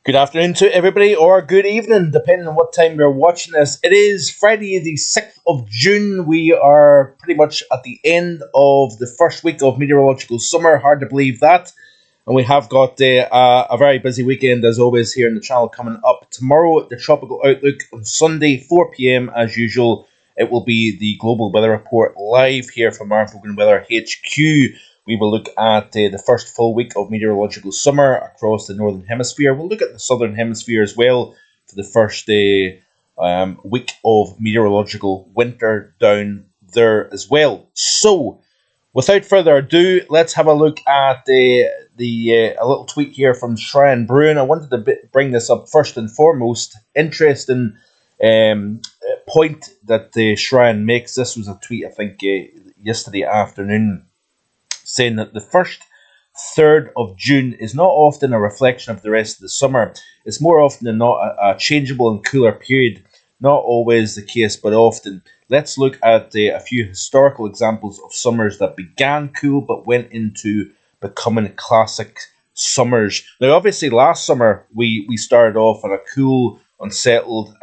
Good afternoon to everybody, or good evening, depending on what time you're watching this. It is Friday, the 6th of June. We are pretty much at the end of the first week of meteorological summer. Hard to believe that. And we have got a very busy weekend, as always, here in the channel coming up. Tomorrow, the Tropical Outlook. On Sunday, 4 p.m, as usual, it will be the Global Weather Report live here from our Vogan Weather HQ. We will look at the first full week of meteorological summer across the Northern Hemisphere. We'll look at the Southern Hemisphere as well for the first week of meteorological winter down there as well. So, without further ado, let's have a look at a little tweet here from Shrine Bruin. I wanted to bring this up first and foremost. Interesting point that Shrine makes. This was a tweet, I think, yesterday afternoon, saying that the first third of June is not often a reflection of the rest of the summer. It's more often than not a changeable and cooler period. Not always the case, but often. Let's look at a few historical examples of summers that began cool but went into becoming classic summers. Now, obviously, last summer we started off on a cool, unsettled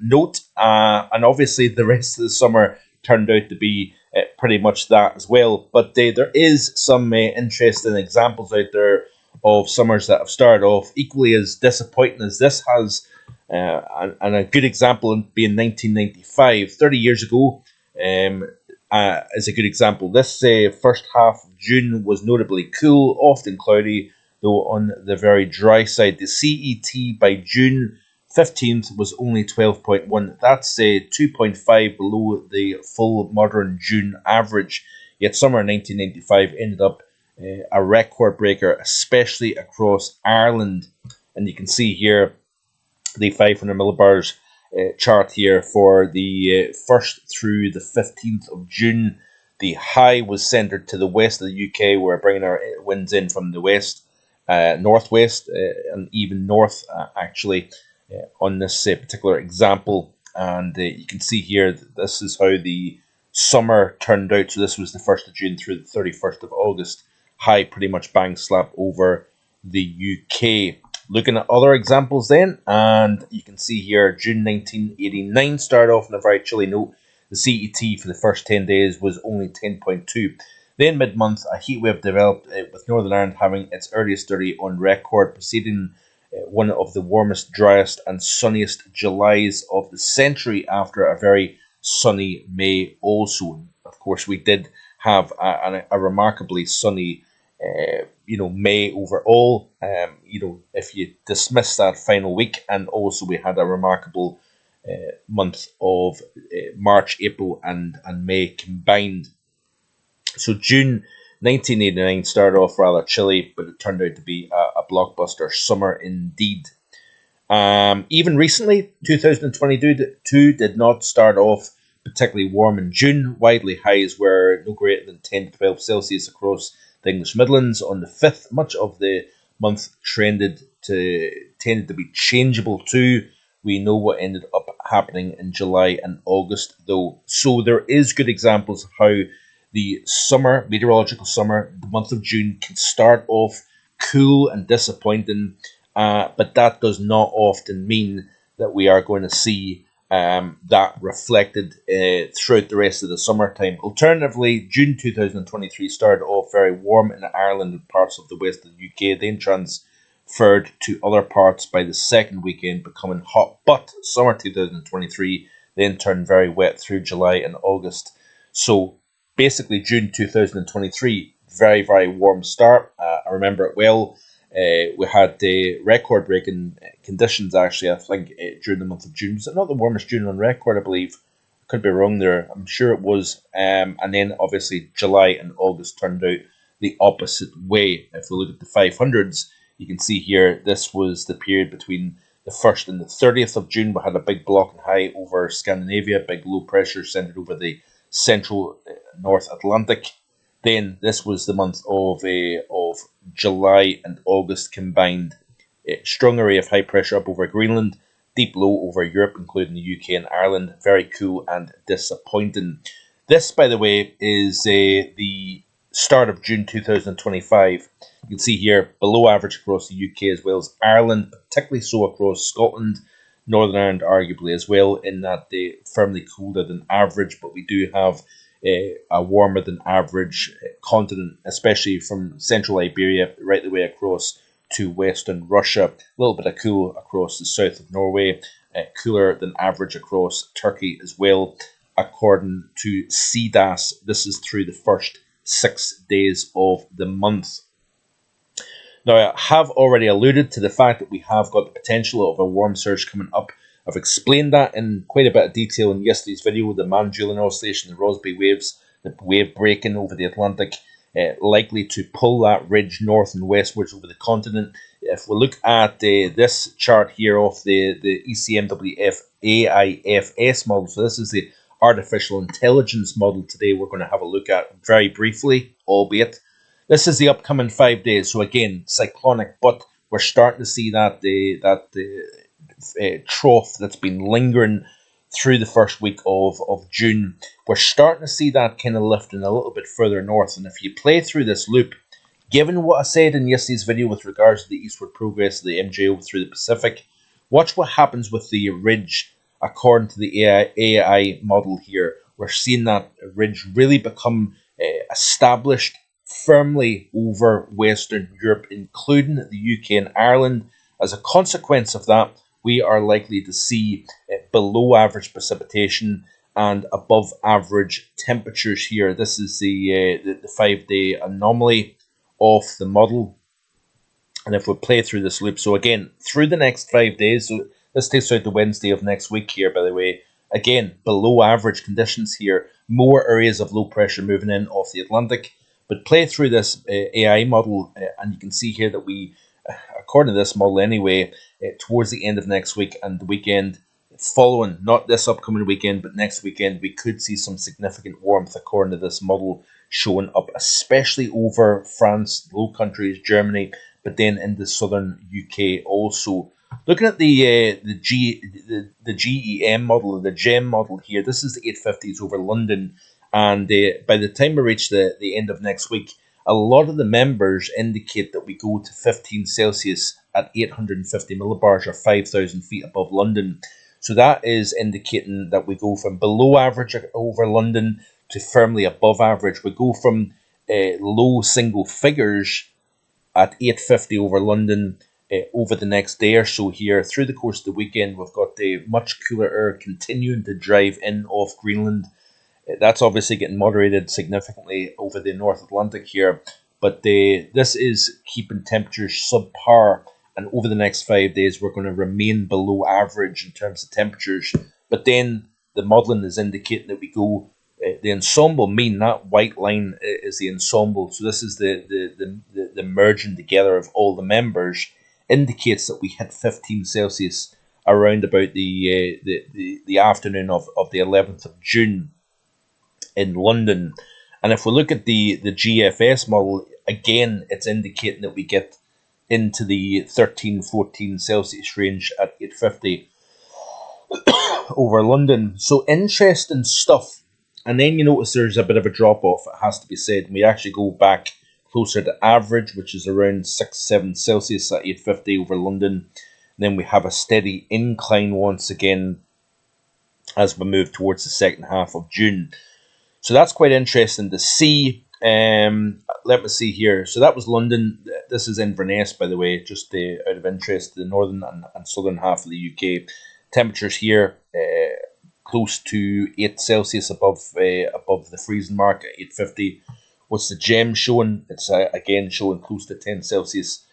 note, and obviously the rest of the summer turned out to be pretty much that as well. But there is some interesting examples out there of summers that have started off equally as disappointing as this has. And a good example being 1995, 30 years ago, is a good example. This first half of June was notably cool, often cloudy, though on the very dry side. The CET by June 15th was only 12.1. That's 2.5 below the full modern June average. Yet summer 1995 ended up a record breaker, especially across Ireland. And you can see here the 500 millibars chart here for the 1st through the 15th of June. The high was centered to the west of the UK. We're bringing our winds in from the west, northwest, and even north, actually. On this particular example, and you can see here that this is how the summer turned out. So this was the 1st of June through the 31st of August. High pretty much bang slap over the UK. Looking at other examples then, and you can see here June 1989 started off on a very chilly note. The CET for the first 10 days was only 10.2. Then mid-month, a heatwave developed with Northern Ireland having its earliest 30 on record, preceding one of the warmest, driest and sunniest Julys of the century after a very sunny May also. Of course, we did have a remarkably sunny May overall, if you dismiss that final week, and also we had a remarkable month of March, April and May combined. So June 1989 started off rather chilly, but it turned out to be a blockbuster summer indeed. Even recently, 2022 did not start off particularly warm in June. Widely highs were no greater than 10 to 12 Celsius across the English Midlands. On the 5th, much of the month tended to be changeable too. We know what ended up happening in July and August, though. So there is good examples of how the summer, meteorological summer, the month of June can start off cool and disappointing, but that does not often mean that we are going to see that reflected throughout the rest of the summertime. Alternatively, June 2023 started off very warm in Ireland and parts of the west of the UK, then transferred to other parts by the second weekend, becoming hot. But summer 2023 then turned very wet through July and August. So basically, June 2023, very, very warm start. I remember it well. We had record-breaking conditions, actually, I think, during the month of June. Was it not the warmest June on record, I believe? Could be wrong there. I'm sure it was. And then, obviously, July and August turned out the opposite way. If we look at the 500s, you can see here, this was the period between the 1st and the 30th of June. We had a big block and high over Scandinavia, big low pressure centered over the central North Atlantic. Then this was the month of July and August combined. Strong array of high pressure up over Greenland, deep low over Europe, including the UK and Ireland. Very cool and disappointing. This, by the way, is the start of June 2025. You can see here below average across the UK as well as Ireland, particularly so across Scotland, Northern Ireland arguably as well, in that they firmly colder than average, but we do have a warmer than average continent, especially from central Iberia right the way across to western Russia. A little bit of cool across the south of Norway, cooler than average across Turkey as well. According to CDAS, this is through the first 6 days of the month. Now, I have already alluded to the fact that we have got the potential of a warm surge coming up. I've explained that in quite a bit of detail in yesterday's video, the Manjulian oscillation, the Rossby waves, the wave breaking over the Atlantic, likely to pull that ridge north and westwards over the continent. If we look at this chart here of the ECMWF AIFS model, so this is the artificial intelligence model today we're going to have a look at very briefly, albeit. This is the upcoming 5 days, so again, cyclonic, but we're starting to see that trough that's been lingering through the first week of June. We're starting to see that kind of lifting a little bit further north, and if you play through this loop, given what I said in yesterday's video with regards to the eastward progress of the MJO through the Pacific, watch what happens with the ridge according to the AI model here. We're seeing that ridge really become established firmly over Western Europe, including the UK and Ireland. As a consequence of that, we are likely to see below average precipitation and above average temperatures here. This is the 5-day anomaly of the model. And if we play through this loop, so again, through the next 5 days, so this takes out the Wednesday of next week here, by the way. Again, below average conditions here, more areas of low pressure moving in off the Atlantic. But play through this AI model, and you can see here that we, according to this model anyway, towards the end of next week and the weekend following, not this upcoming weekend, but next weekend, we could see some significant warmth according to this model showing up, especially over France, the Low Countries, Germany, but then in the southern UK also. Looking at the GEM model, the GEM model here, this is the 850s over London. And by the time we reach the end of next week, a lot of the members indicate that we go to 15 Celsius at 850 millibars or 5,000 feet above London. So that is indicating that we go from below average over London to firmly above average. We go from low single figures at 850 over London over the next day or so here. Through the course of the weekend, we've got the much cooler air continuing to drive in off Greenland. That's obviously getting moderated significantly over the North Atlantic here, but this is keeping temperatures subpar, and over the next 5 days we're going to remain below average in terms of temperatures. But then the modelling is indicating that we go, the ensemble mean, that white line is the ensemble, so this is the merging together of all the members, indicates that we hit 15 Celsius around about the afternoon of the 11th of June. In London. And if we look at the GFS model, again, it's indicating that we get into the 13-14 Celsius range at 850 over London. So interesting stuff. And then you notice there's a bit of a drop off, it has to be said. We actually go back closer to average, which is around 6-7 Celsius at 850 over London. And then we have a steady incline once again as we move towards the second half of June. So that's quite interesting to see. Let me see here. So that was London. This is Inverness, by the way, just out of interest, the northern and southern half of the UK. Temperatures here close to 8 Celsius above the freezing mark at 850. What's the gem showing? It's again showing close to 10 Celsius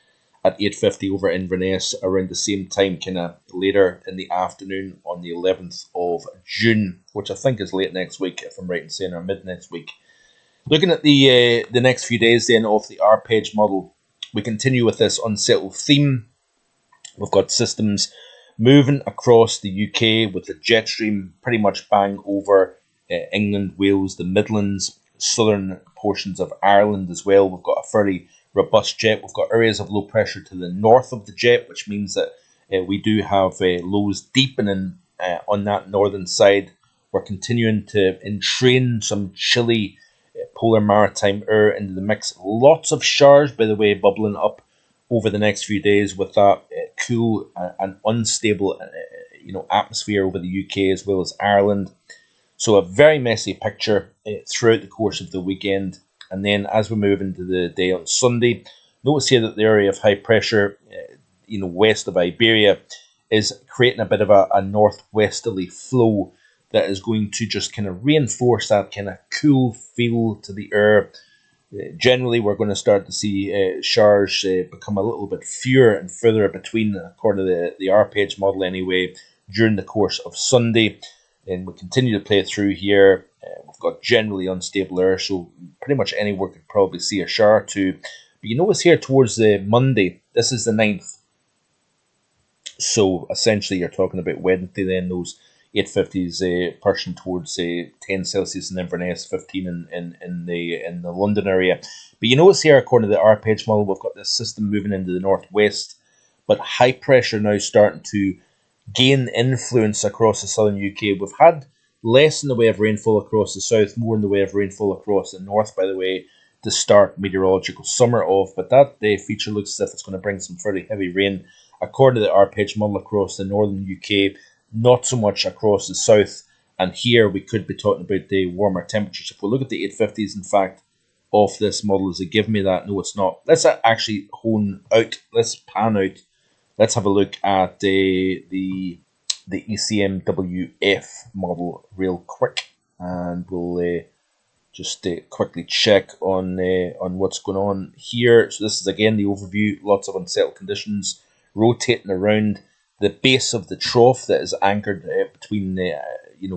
at 850 over Inverness around the same time, kind of later in the afternoon on the 11th of June, which I think is late next week, if I'm right in saying, or mid next week. Looking at the next few days then of the arpege model, we continue with this unsettled theme. We've got systems moving across the UK with the jet stream pretty much bang over England, Wales, the Midlands, southern portions of Ireland as well. We've got a fairly robust jet. We've got areas of low pressure to the north of the jet, which means that we do have lows deepening on that northern side. We're continuing to entrain some chilly polar maritime air into the mix. Lots of showers, by the way, bubbling up over the next few days with that cool and unstable atmosphere over the UK as well as Ireland. So a very messy picture throughout the course of the weekend. And then as we move into the day on Sunday, notice here that the area of high pressure, west of Iberia, is creating a bit of a northwesterly flow that is going to just kind of reinforce that kind of cool feel to the air. Generally, we're going to start to see showers become a little bit fewer and further between, according to the R-page model anyway, during the course of Sunday. And we continue to play through here. We've got generally unstable air, so pretty much anywhere could probably see a shower too. But you notice here towards the Monday, this is the 9th. So essentially you're talking about Wednesday then, those 850s pushing towards 10 Celsius in Inverness, 15 in the London area. But you notice here, according to the R-page model, we've got this system moving into the northwest, but high pressure now starting to gain influence across the southern UK. We've had less in the way of rainfall across the south, more in the way of rainfall across the north, by the way, to start meteorological summer off. But that feature looks as if it's going to bring some fairly heavy rain, according to the R-page model, across the northern UK, not so much across the south. And here we could be talking about the warmer temperatures. If we look at the 850s, in fact, of this model, does it give me that? No, it's not. Let's actually hone out. Let's pan out. Let's have a look at the ECMWF model real quick, and we'll just quickly check on what's going on here. So this is again the overview. Lots of unsettled conditions rotating around the base of the trough that is anchored between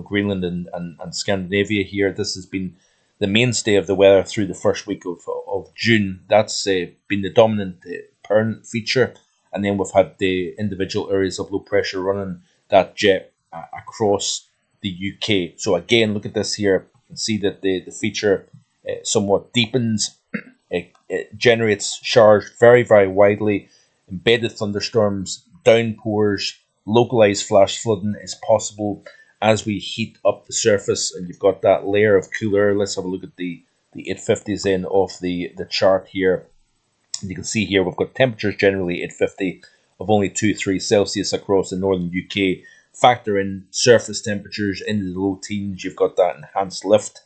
Greenland and Scandinavia here. This has been the mainstay of the weather through the first week of June. That's been the dominant permanent feature. And then we've had the individual areas of low pressure running that jet across the UK. So again, look at this here. You can see that the feature somewhat deepens. It generates showers very, very widely. Embedded thunderstorms, downpours, localized flash flooding is possible as we heat up the surface. And you've got that layer of cooler. Let's have a look at the 850s in off the chart here. You can see here we've got temperatures generally 850 of only 2-3 Celsius across the northern UK. Factor in surface temperatures into the low teens, you've got that enhanced lift,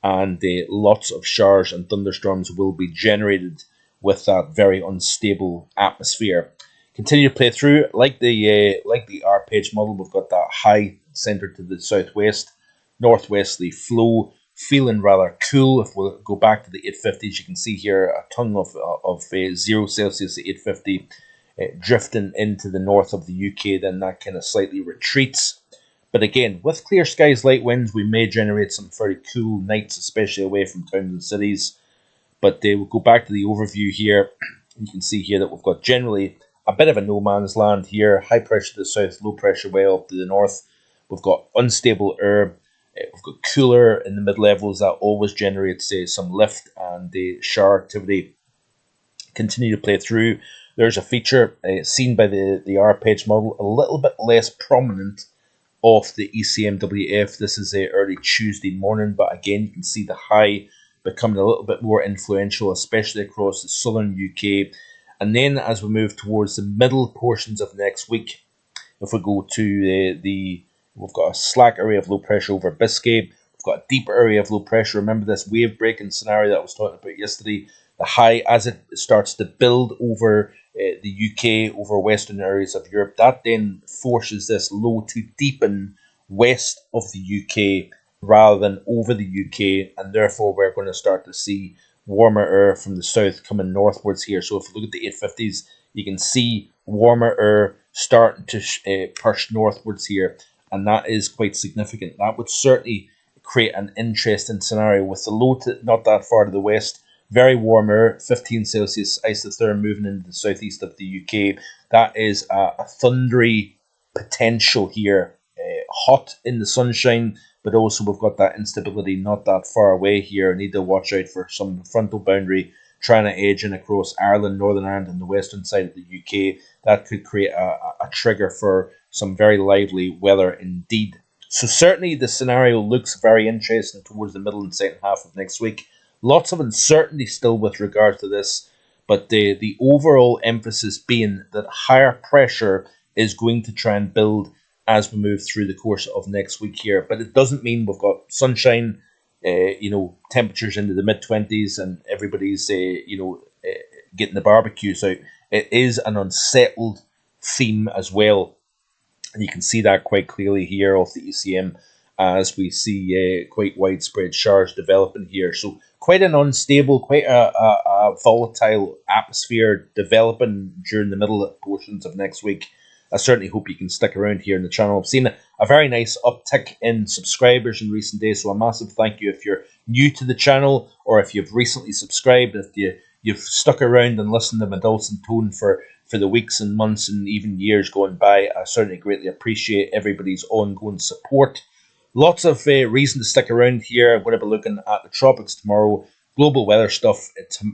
and lots of showers and thunderstorms will be generated with that very unstable atmosphere. Continue to play through like the R-page model. We've got that high centered to the southwest, northwesterly flow, feeling rather cool. If we go back to the 850s, you can see here a tongue of 0 Celsius at 850 drifting into the north of the UK. Then that kind of slightly retreats. But again, with clear skies, light winds, we may generate some very cool nights, especially away from towns and cities. But we'll go back to the overview here. You can see here that we've got generally a bit of a no man's land here. High pressure to the south, low pressure way up to the north. We've got unstable air. We've got cooler in the mid-levels. That always generates some lift and shower activity. Continue to play through. There's a feature seen by the R-page model, a little bit less prominent off the ECMWF. This is early Tuesday morning, but again, you can see the high becoming a little bit more influential, especially across the southern UK. And then as we move towards the middle portions of next week, if we go to we've got a slack area of low pressure over Biscay. We've got a deeper area of low pressure. Remember this wave breaking scenario that I was talking about yesterday. The high, as it starts to build over the UK, over western areas of Europe, that then forces this low to deepen west of the UK rather than over the UK. And therefore, we're going to start to see warmer air from the south coming northwards here. So if you look at the 850s, you can see warmer air starting to push northwards here. And that is quite significant. That would certainly create an interesting scenario with the low not that far to the west. Very warm air, 15 Celsius isotherm moving into the southeast of the UK. That is a thundery potential here. Hot in the sunshine, but also we've got that instability not that far away here. Need to watch out for some frontal boundary trying to edge in across Ireland, Northern Ireland, and the western side of the UK. That could create a trigger for some very lively weather indeed. So certainly the scenario looks very interesting towards the middle and second half of next week. Lots of uncertainty still with regards to this, but the overall emphasis being that higher pressure is going to try and build as we move through the course of next week here. But it doesn't mean we've got sunshine, temperatures into the mid-20s and everybody's, getting the barbecues out. It is an unsettled theme as well. And you can see that quite clearly here off the ECM as we see quite widespread showers developing here. So quite an unstable, quite a volatile atmosphere developing during the middle portions of next week. I certainly hope you can stick around here in the channel. I've seen a very nice uptick in subscribers in recent days, so a massive thank you if you're new to the channel or if you've recently subscribed, if you've stuck around and listened to my dulcet tone for the weeks and months and even years going by. I certainly greatly appreciate everybody's ongoing support. Lots of reason to stick around here. I'm going to be looking at the tropics tomorrow, global weather stuff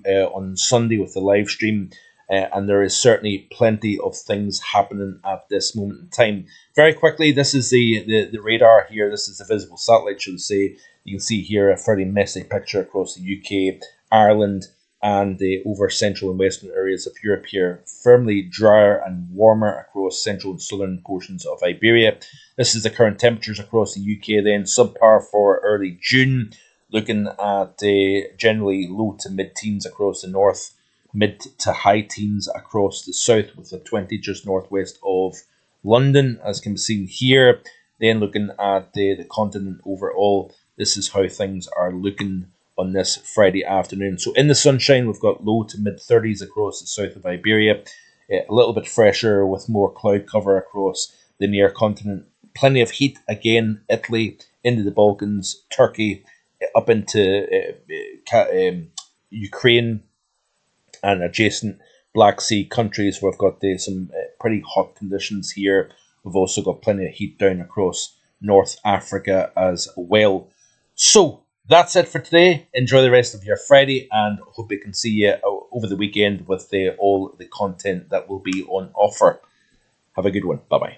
on Sunday with the live stream. And there is certainly plenty of things happening at this moment in time. Very quickly, this is the radar here. This is the visible satellite, should I say. You can see here a fairly messy picture across the UK, Ireland, and over central and western areas of Europe here. Firmly drier and warmer across central and southern portions of Iberia. This is the current temperatures across the UK then. Subpar for early June. Looking at generally low to mid-teens across the north. Mid to high teens across the south with the 20 just northwest of London, as can be seen here. Then looking at the continent overall, this is how things are looking on this Friday afternoon. So in the sunshine, we've got low to mid 30s across the south of Iberia, a little bit fresher with more cloud cover across the near continent. Plenty of heat again, Italy, into the Balkans, Turkey, up into Ukraine, and adjacent Black Sea countries. We've got some pretty hot conditions here. We've also got plenty of heat down across North Africa as well. So that's it for today. Enjoy the rest of your Friday and hope we can see you over the weekend with all the content that will be on offer. Have a good one. Bye-bye.